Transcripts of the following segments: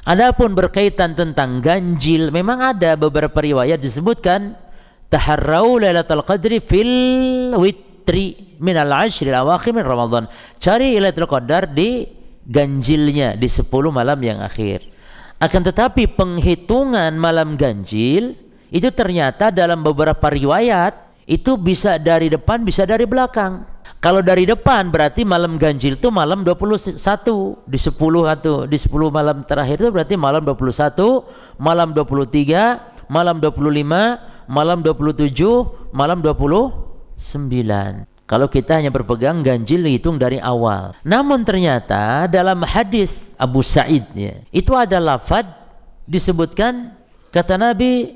Adapun berkaitan tentang ganjil, memang ada beberapa riwayat disebutkan taharrau lailatul qadri fil witri minal ashril awakhir min Ramadan. Cari Lailatul Qadar di ganjilnya, di 10 malam yang akhir. Akan tetapi penghitungan malam ganjil itu ternyata dalam beberapa riwayat itu bisa dari depan, bisa dari belakang. Kalau dari depan berarti malam ganjil itu malam 21 di 10 atau di 10 malam terakhir itu berarti malam 21, malam 23, malam 25, malam 27, malam 29. Kalau kita hanya berpegang ganjil dihitung dari awal. Namun ternyata dalam hadis Abu Sa'id ya, itu ada lafaz disebutkan kata Nabi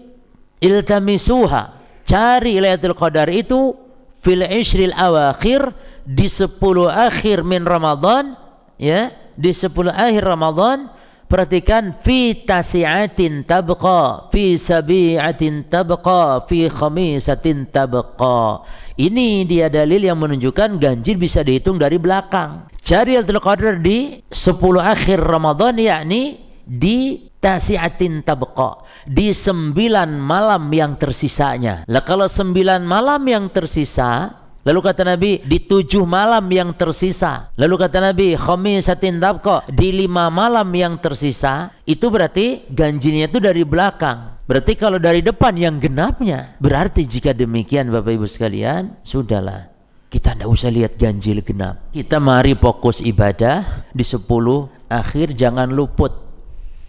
iltamisuha, cari Lailatul Qadar itu fil ishril awakhir, di 10 akhir min Ramadan ya, di 10 akhir Ramadan. Perhatikan, fi tasi'atin tabqa, fi sabi'atin tabqa, fi khamisatin tabqa. Ini dia dalil yang menunjukkan ganjil bisa dihitung dari belakang. Cari Lailatul Qadar di 10 akhir Ramadan, yakni di tasi'atin tabqa, di 9 malam yang tersisanya. Lah kalau 9 malam yang tersisa, lalu kata Nabi di 7 malam yang tersisa, lalu kata Nabi khamisatin tabqa, di 5 malam yang tersisa, itu berarti ganjilnya itu dari belakang. Berarti kalau dari depan yang genapnya. Berarti jika demikian Bapak Ibu sekalian, sudahlah, kita tidak usah lihat ganjil genap. Kita mari fokus ibadah di 10 akhir, jangan luput